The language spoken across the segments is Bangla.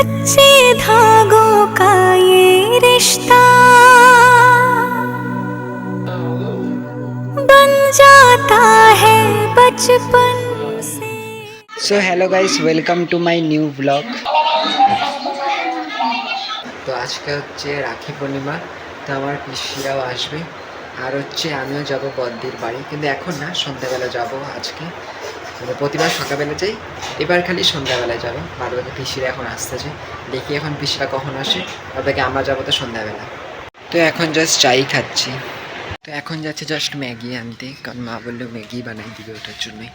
कच्चे धागों का ये रिश्ता बन जाता है बचपन से। So hello guys, welcome to my new blog. তো আজকে হচ্ছে রাখি পূর্ণিমা, তো আমার পিসিরাও আসবে, আর হচ্ছে আমিও যাব বদ্দির বাড়ি, কিন্তু এখন না, সন্ধ্যাবেলা যাব আজকে। মানে প্রতিবার সকালবেলা যাই, এবার খালি সন্ধ্যাবেলায় যাবো। বাদ বাকি পিসিরা এখন আসতেছে, দেখি এখন পিসিরা কখন আসে, আর বাকি আমরা যাবো তো সন্ধ্যাবেলা। তো এখন জাস্ট চাই খাচ্ছি। তো এখন যাচ্ছে জাস্ট ম্যাগি আনতে, কারণ মা বললো ম্যাগি বানাই দিবে ওটার জন্যই।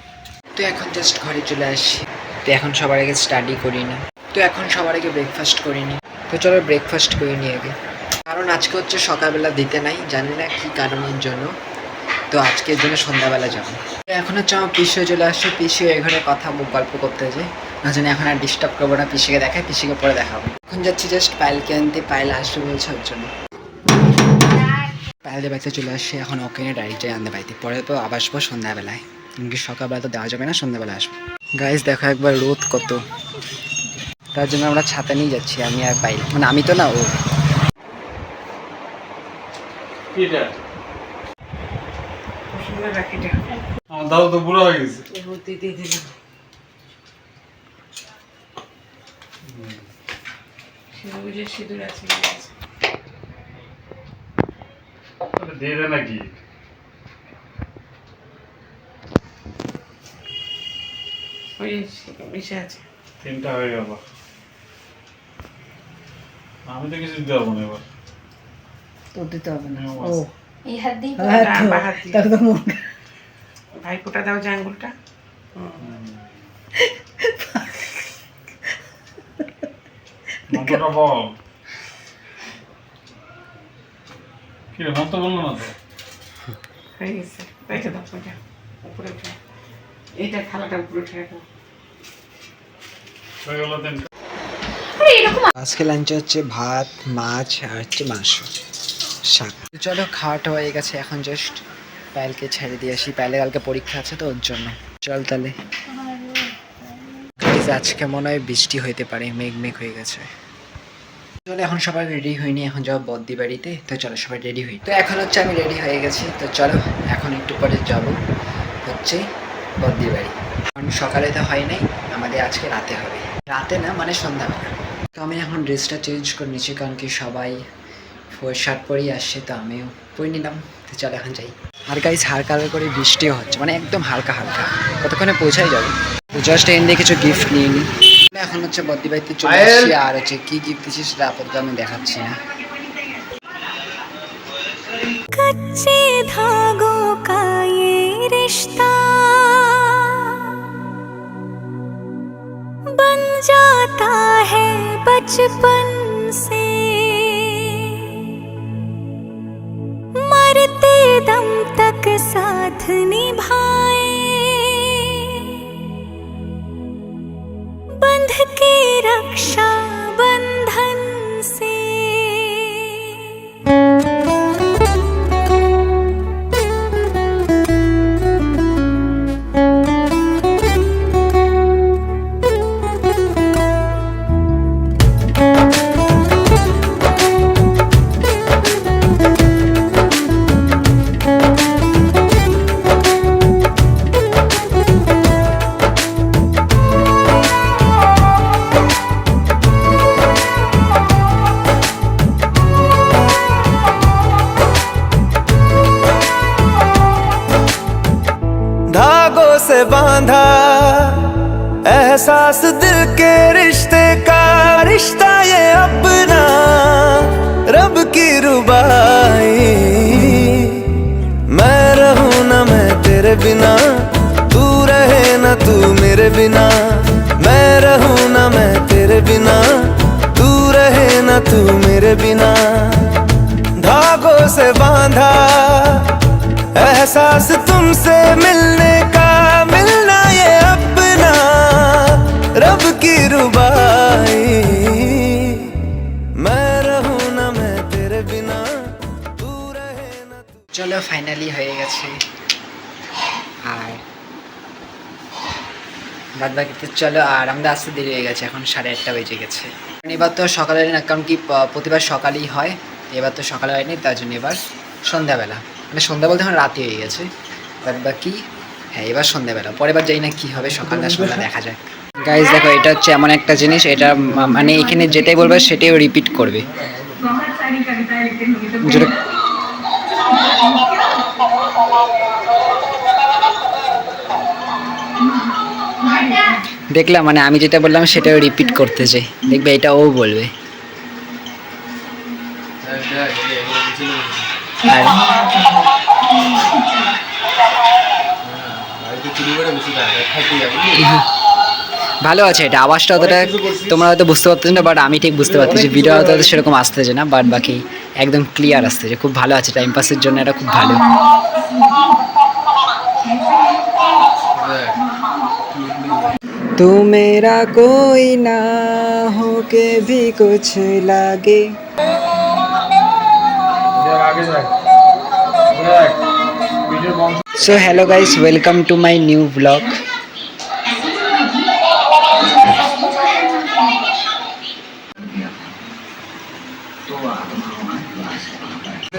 তো এখন জাস্ট ঘরে চলে আসি। তো এখন সবার আগে স্টাডি করিনি, তো এখন সবার আগে ব্রেকফাস্ট করিনি। তো চলো ব্রেকফাস্ট করে নিই আগে, কারণ আজকে হচ্ছে সকালবেলা দিতে নাই, জানি না কী কারণের জন্য। তো আজকের জন্য সন্ধ্যাবেলা যাবো। তো এখন হচ্ছে আমার পিসিও চলে আসছে, পিসিও এই ঘরে কথা গল্প করতে যায়, না জানি এখন আর ডিস্টার্ব করবো না। পিসিকে দেখায়, পিসিকে পরে দেখাবো। এখন যাচ্ছি জাস্ট পায়েলকে আনতে, পায়েল আসবে বলছে ওর জন্য। পায়েলদের বাড়িতে চলে আসছে, এখন ওকে নিয়ে ডাইরেক্টে আনতে বাড়িতে, পরে তো আবার আসবো সন্ধ্যাবেলায়, কিন্তু সকালবেলা তো দেওয়া যাবে না, সন্ধ্যাবেলা আসবো। গাইস দেখো একবার রোদ কত, তার জন্য আমরা ছাতা নিয়ে যাচ্ছি, আমি আর পাইল, মানে আমি তো না, ও। দাও তো বুড়ো হয়ে গেছে। দিয়ে দে নাকি? তিনটা হয়ে গেল, আমি তো কিছু দিতে পারবো না এবার। তো দিতে হবে না। ও এই হাত দিয়ে তাহলে তো মন ভাই ফোটা দাও যে আঙ্গুলটা। মন্ত্রটা বল। কি রে, মন্ত্র বললো না তো? হয়ে গেছে, রেখে দাও ওটা উপরে উঠে, এইটা থালাটা উপরে উঠে রাখো। হয়ে গেল তিনটা। আজকে লাঞ্চে হচ্ছে ভাত, মাছ আর হচ্ছে মাংস, শাক। চলো খাওয়াটা হয়ে গেছে, এখন জাস্ট পায়েলকে ছেড়ে দিয়ে আসি, পায়েলের কালকে পরীক্ষা আছে তো ওর জন্য। চল তাহলে। আজকে মনে হয় বৃষ্টি হইতে পারে, মেঘ মেঘ হয়ে গেছে। চলো এখন সবাই রেডি হয়নি, এখন যাবো বদ্দি বাড়িতে। তো চলো সবাই রেডি হই। তো এখন হচ্ছে আমি রেডি হয়ে গেছি, তো চলো এখন একটু পরে যাব হচ্ছে বদ্দি বাড়ি। কারণ সকালে তো হয় নাই, আমাদের আজকে রাতে হবে, রাতে না মানে সন্ধ্যাবেলা। তো আমি এখন ড্রেসটা চেঞ্জ করে নিচ্ছি, কারণ কি সবাই শার্ট পরেই আসছে, তো আমিও পরে নিলাম। তো চলো এখন যাই। আর গাইস হালকা হালকা করে বৃষ্টিও হচ্ছে, মানে একদম হালকা হালকা, কতক্ষণে পৌঁছাই যাবে। তো জাস্ট এন দিয়ে কিছু গিফট নিয়ে নিই। এখন হচ্ছে বদ্দি বাড়িতে চলে আসছি, আর হচ্ছে কি গিফট দিচ্ছি সেটা আপাতত আমি দেখাচ্ছি না। कच्चे धागों का ये रिश्ता बन जाता है बचपन से, मरते दम तक साथ निभाए, बंध के रक्षा बंधन से। धागों से बांधा एहसास दिल के रिश्ते का, रिश्ता ये अपना रब की रुबाई। मैं रहूं ना मैं तेरे बिना, तू रहे ना तू मेरे बिना। मैं रहूं ना मैं तेरे बिना, तू रहे ना तू मेरे बिना। धागों से बांधा एहसास तुमसे मिलने का, मिलना ये अपना रब की रुबाई। मैं रहूं ना मैं तेरे बिना, तू रहे ना तू। চলো ফাইনালি হয়ে গেছে, আর বাদ বাকিতে চলো। আর আমাদের আসতে দেরি হয়ে গেছে, এখন 8:30 বেজে গেছে। এবার তো সকালে না, কারণ কি প্রতিবার সকালেই হয়, এবার তো সকালে হয়নি, তার জন্য এবার সন্ধ্যাবেলা, মানে সন্ধ্যা বলতে এখন রাতে হয়ে গেছে। বাদ বাকি হ্যাঁ এবার সন্ধ্যাবেলা, পরের বার যাই না কি হবে, সকাল না সন্ধ্যা দেখা যাক। গাইজ দেখো, এটা হচ্ছে এমন একটা জিনিস, এটা মানে এখানে যেটাই বলবে সেটাই রিপিট করবে। যেটা দেখলাম, মানে আমি যেটা বললাম সেটাও রিপিট করতে চাই, দেখবে এটা ও বলবে। আর ভালো আছে এটা, আওয়াজটা অতটা তোমরা হয়তো বুঝতে পারতেছ না, বাট আমি ঠিক বুঝতে পারতেছি। ভিডিও হয়তো সেরকম আসতেছে না, বাট বাকি একদম ক্লিয়ার আসতেছে, খুব ভালো আছে। টাইম পাসের জন্য এটা খুব ভালো। तू मेरा कोई ना हो के भी कुछ लागे। So hello guys, welcome to my new vlog.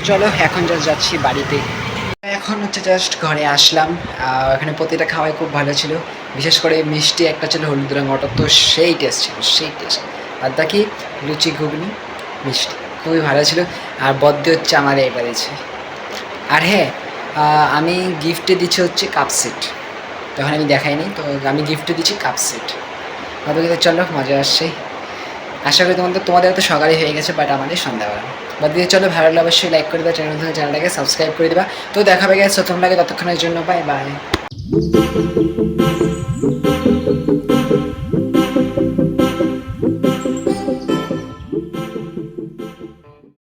চলো এখন যাচ্ছি বাড়িতে। এখন হচ্ছে জাস্ট ঘরে আসলাম। এখানে প্রতিটা খাওয়াই খুব ভালো ছিল, বিশেষ করে মিষ্টি একটা ছিল হলুদ রঙ, ওটা তো সেই টেস্ট ছিল, সেই টেস্ট। আর বাকি লুচি ঘুগনি মিষ্টি খুবই ভালো ছিল। আর বদ্দি হচ্ছে আমাদের এটা দিচ্ছে। আর হ্যাঁ, আমি গিফটে দিচ্ছি হচ্ছে কাপ সেট, তখন আমি দেখাইনি, তো আমি গিফটে দিচ্ছি কাপ সেট। বাকি চলো, মজা আসছে। আশা করি তোমাদের তো সকালে হয়ে গেছে, বাট আমাদের সন্ধ্যাবেলা। বাদ দিয়ে চলো, ভালো লাগলে অবশ্যই লাইক করে দেবা, চ্যানেলটাকে সাবস্ক্রাইব করে দেবা। তো দেখাবে গেছে প্রথম লাগে, ততক্ষণের জন্য বাই বাই।